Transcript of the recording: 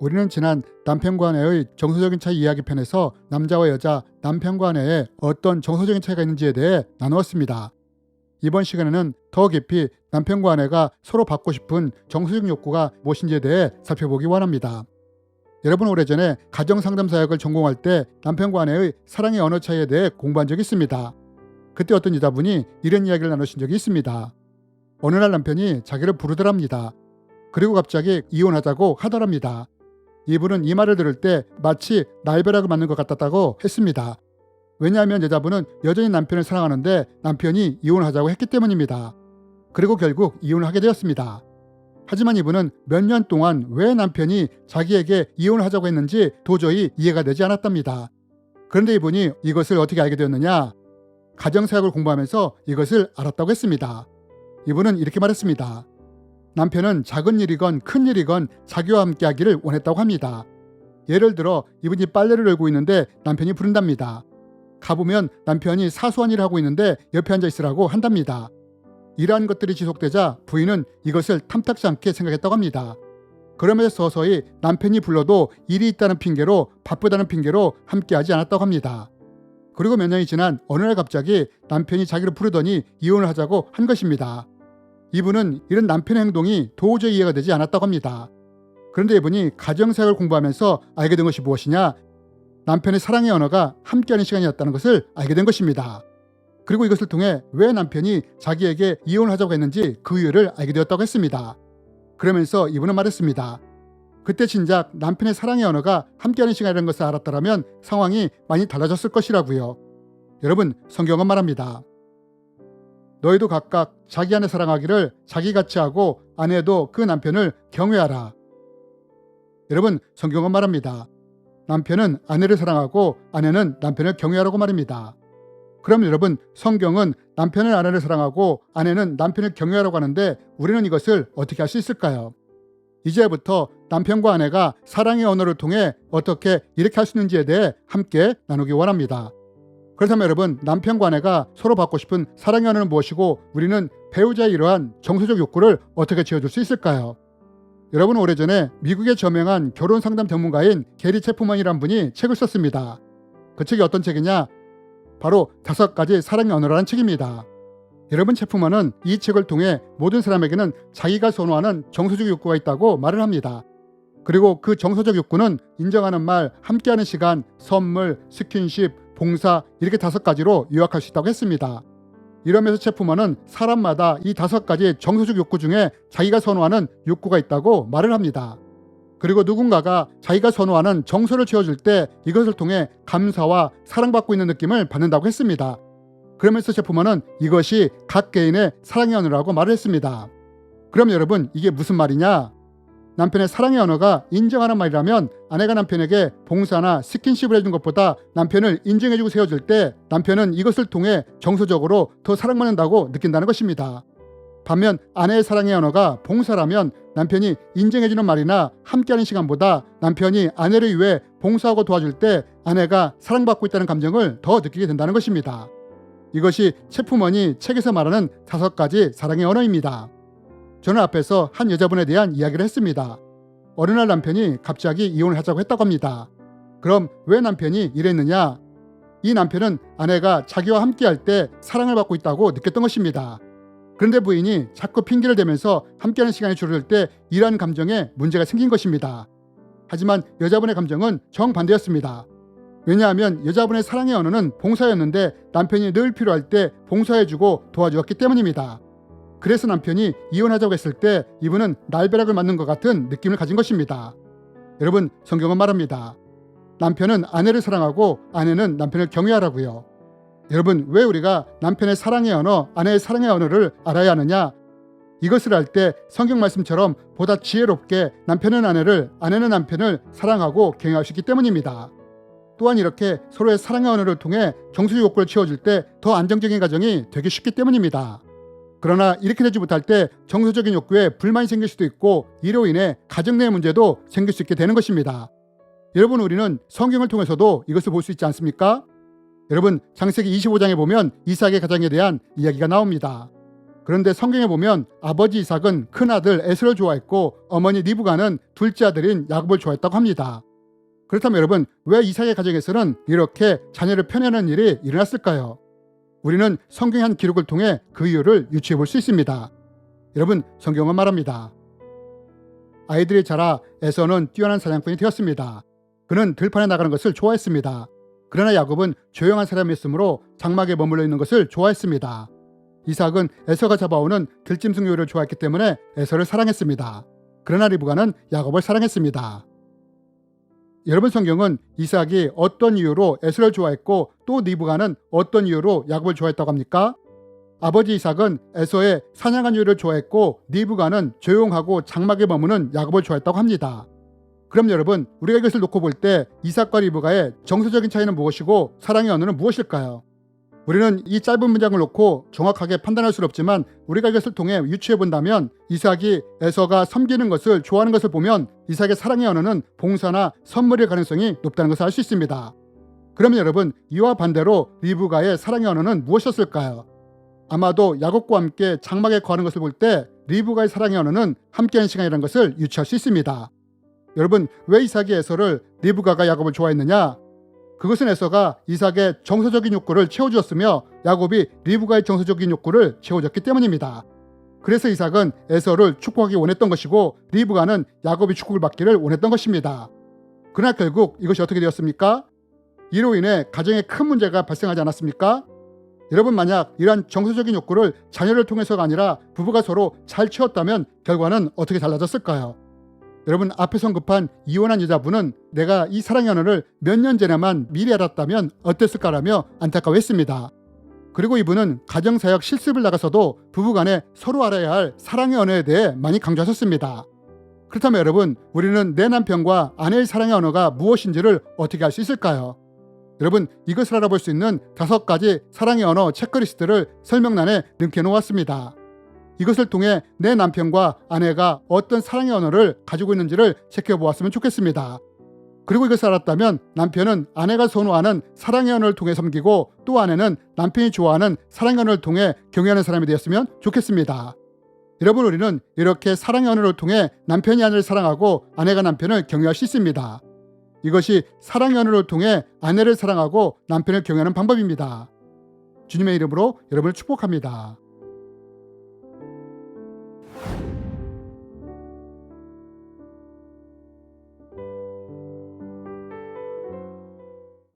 우리는 지난 남편과 아내의 정서적인 차이 이야기 편에서 남자와 여자, 남편과 아내의 어떤 정서적인 차이가 있는지에 대해 나누었습니다. 이번 시간에는 더 깊이 남편과 아내가 서로 받고 싶은 정서적 욕구가 무엇인지에 대해 살펴보기 원합니다. 여러분, 오래전에 가정상담사역을 전공할 때 남편과 아내의 사랑의 언어 차이에 대해 공부한 적이 있습니다. 그때 어떤 여자분이 이런 이야기를 나누신 적이 있습니다. 어느 날 남편이 자기를 부르더랍니다. 그리고 갑자기 이혼하자고 하더랍니다. 이분은 이 말을 들을 때 마치 날벼락을 맞는 것 같았다고 했습니다. 왜냐하면 여자분은 여전히 남편을 사랑하는데 남편이 이혼하자고 했기 때문입니다. 그리고 결국 이혼을 하게 되었습니다. 하지만 이분은 몇 년 동안 왜 남편이 자기에게 이혼을 하자고 했는지 도저히 이해가 되지 않았답니다. 그런데 이분이 이것을 어떻게 알게 되었느냐? 가정사역을 공부하면서 이것을 알았다고 했습니다. 이분은 이렇게 말했습니다. 남편은 작은 일이건 큰 일이건 자기와 함께 하기를 원했다고 합니다. 예를 들어 이분이 빨래를 널고 있는데 남편이 부른답니다. 가보면 남편이 사소한 일을 하고 있는데 옆에 앉아 있으라고 한답니다. 이러한 것들이 지속되자 부인은 이것을 탐탁지 않게 생각했다고 합니다. 그러면서 서서히 남편이 불러도 일이 있다는 핑계로 바쁘다는 핑계로 함께하지 않았다고 합니다. 그리고 몇 년이 지난 어느 날 갑자기 남편이 자기를 부르더니 이혼을 하자고 한 것입니다. 이분은 이런 남편의 행동이 도저히 이해가 되지 않았다고 합니다. 그런데 이분이 가정사역을 공부하면서 알게 된 것이 무엇이냐? 남편의 사랑의 언어가 함께하는 시간이었다는 것을 알게 된 것입니다. 그리고 이것을 통해 왜 남편이 자기에게 이혼을 하자고 했는지 그 이유를 알게 되었다고 했습니다. 그러면서 이분은 말했습니다. 그때 진작 남편의 사랑의 언어가 함께하는 시간이라는 것을 알았더라면 상황이 많이 달라졌을 것이라고요. 여러분, 성경은 말합니다. 너희도 각각 자기 아내 사랑하기를 자기같이 하고 아내도 그 남편을 경외하라. 여러분, 성경은 말합니다. 남편은 아내를 사랑하고 아내는 남편을 경외하라고 말입니다. 그럼 여러분, 성경은 남편은 아내를 사랑하고 아내는 남편을 경외하라고 하는데 우리는 이것을 어떻게 할 수 있을까요? 이제부터 남편과 아내가 사랑의 언어를 통해 어떻게 이렇게 할 수 있는지에 대해 함께 나누기 원합니다. 그렇다면 여러분, 남편과 아내가 서로 받고 싶은 사랑의 언어는 무엇이고 우리는 배우자의 이러한 정서적 욕구를 어떻게 채워줄 수 있을까요? 여러분, 오래전에 미국의 저명한 결혼상담 전문가인 게리 체프먼이라는 분이 책을 썼습니다. 그 책이 어떤 책이냐? 바로 5가지 사랑의 언어라는 책입니다. 여러분, 체프먼은 이 책을 통해 모든 사람에게는 자기가 선호하는 정서적 욕구가 있다고 말을 합니다. 그리고 그 정서적 욕구는 인정하는 말, 함께하는 시간, 선물, 스킨십, 봉사 이렇게 5가지로 요약할 수 있다고 했습니다. 이러면서 체프먼은 사람마다 이 5가지 정서적 욕구 중에 자기가 선호하는 욕구가 있다고 말을 합니다. 그리고 누군가가 자기가 선호하는 정서를 채워줄 때 이것을 통해 감사와 사랑받고 있는 느낌을 받는다고 했습니다. 그러면서 체프먼은 이것이 각 개인의 사랑의 언어라고 말을 했습니다. 그럼 여러분, 이게 무슨 말이냐? 남편의 사랑의 언어가 인정하는 말이라면 아내가 남편에게 봉사나 스킨십을 해준 것보다 남편을 인정해주고 세워줄 때 남편은 이것을 통해 정서적으로 더 사랑받는다고 느낀다는 것입니다. 반면 아내의 사랑의 언어가 봉사라면 남편이 인정해주는 말이나 함께하는 시간보다 남편이 아내를 위해 봉사하고 도와줄 때 아내가 사랑받고 있다는 감정을 더 느끼게 된다는 것입니다. 이것이 체프먼이 책에서 말하는 5가지 사랑의 언어입니다. 저는 앞에서 한 여자분에 대한 이야기를 했습니다. 어느 날 남편이 갑자기 이혼을 하자고 했다고 합니다. 그럼 왜 남편이 이랬느냐? 이 남편은 아내가 자기와 함께할 때 사랑을 받고 있다고 느꼈던 것입니다. 그런데 부인이 자꾸 핑계를 대면서 함께하는 시간이 줄어들 때 이러한 감정에 문제가 생긴 것입니다. 하지만 여자분의 감정은 정반대였습니다. 왜냐하면 여자분의 사랑의 언어는 봉사였는데 남편이 늘 필요할 때 봉사해주고 도와주었기 때문입니다. 그래서 남편이 이혼하자고 했을 때 이분은 날벼락을 맞는 것 같은 느낌을 가진 것입니다. 여러분, 성경은 말합니다. 남편은 아내를 사랑하고 아내는 남편을 경외하라고요. 여러분, 왜 우리가 남편의 사랑의 언어, 아내의 사랑의 언어를 알아야 하느냐? 이것을 알 때 성경 말씀처럼 보다 지혜롭게 남편은 아내를, 아내는 남편을 사랑하고 경외할 수 있기 때문입니다. 또한 이렇게 서로의 사랑의 언어를 통해 정서적 욕구를 채워줄 때 더 안정적인 가정이 되기 쉽기 때문입니다. 그러나 이렇게 되지 못할 때 정서적인 욕구에 불만이 생길 수도 있고 이로 인해 가정 내 문제도 생길 수 있게 되는 것입니다. 여러분, 우리는 성경을 통해서도 이것을 볼 수 있지 않습니까? 여러분, 창세기 25장에 보면 이삭의 가정에 대한 이야기가 나옵니다. 그런데 성경에 보면 아버지 이삭은 큰아들 에서를 좋아했고 어머니 리브가는 둘째 아들인 야곱을 좋아했다고 합니다. 그렇다면 여러분, 왜 이삭의 가정에서는 이렇게 자녀를 편애하는 일이 일어났을까요? 우리는 성경의 한 기록을 통해 그 이유를 유추해 볼 수 있습니다. 여러분, 성경은 말합니다. 아이들이 자라 에서는 뛰어난 사냥꾼이 되었습니다. 그는 들판에 나가는 것을 좋아했습니다. 그러나 야곱은 조용한 사람이었으므로 장막에 머물러 있는 것을 좋아했습니다. 이삭은 에서가 잡아오는 들짐승 요리를 좋아했기 때문에 에서를 사랑했습니다. 그러나 리브가는 야곱을 사랑했습니다. 여러분, 성경은 이삭이 어떤 이유로 에서를 좋아했고 또 리브가는 어떤 이유로 야곱을 좋아했다고 합니까? 아버지 이삭은 에서의 사냥한 요리를 좋아했고 리브가는 조용하고 장막에 머무는 야곱을 좋아했다고 합니다. 그럼 여러분, 우리가 이것을 놓고 볼 때 이삭과 리브가의 정서적인 차이는 무엇이고 사랑의 언어는 무엇일까요? 우리는 이 짧은 문장을 놓고 정확하게 판단할 수는 없지만 우리가 이것을 통해 유추해 본다면 이삭이 에서가 섬기는 것을 좋아하는 것을 보면 이삭의 사랑의 언어는 봉사나 선물일 가능성이 높다는 것을 알 수 있습니다. 그러면 여러분, 이와 반대로 리브가의 사랑의 언어는 무엇이었을까요? 아마도 야곱과 함께 장막에 거하는 것을 볼 때 리브가의 사랑의 언어는 함께하는 시간이라는 것을 유추할 수 있습니다. 여러분, 왜 이삭이 에서를, 리브가가 야곱을 좋아했느냐? 그것은 에서가 이삭의 정서적인 욕구를 채워주었으며 야곱이 리브가의 정서적인 욕구를 채워줬기 때문입니다. 그래서 이삭은 에서를 축복하기 원했던 것이고 리브가는 야곱이 축복을 받기를 원했던 것입니다. 그러나 결국 이것이 어떻게 되었습니까? 이로 인해 가정에 큰 문제가 발생하지 않았습니까? 여러분, 만약 이러한 정서적인 욕구를 자녀를 통해서가 아니라 부부가 서로 잘 채웠다면 결과는 어떻게 달라졌을까요? 여러분, 앞에서 언급한 이혼한 여자분은 내가 이 사랑의 언어를 몇 년 전에만 미리 알았다면 어땠을까라며 안타까워했습니다. 그리고 이분은 가정사역 실습을 나가서도 부부간에 서로 알아야 할 사랑의 언어에 대해 많이 강조하셨습니다. 그렇다면 여러분, 우리는 내 남편과 아내의 사랑의 언어가 무엇인지를 어떻게 알 수 있을까요? 여러분, 이것을 알아볼 수 있는 5가지 사랑의 언어 체크리스트를 설명란에 넣게 놓았습니다. 이것을 통해 내 남편과 아내가 어떤 사랑의 언어를 가지고 있는지를 체크해 보았으면 좋겠습니다. 그리고 이것을 알았다면 남편은 아내가 선호하는 사랑의 언어를 통해 섬기고 또 아내는 남편이 좋아하는 사랑의 언어를 통해 경외하는 사람이 되었으면 좋겠습니다. 여러분, 우리는 이렇게 사랑의 언어를 통해 남편이 아내를 사랑하고 아내가 남편을 경외할 수 있습니다. 이것이 사랑의 언어를 통해 아내를 사랑하고 남편을 경외하는 방법입니다. 주님의 이름으로 여러분을 축복합니다.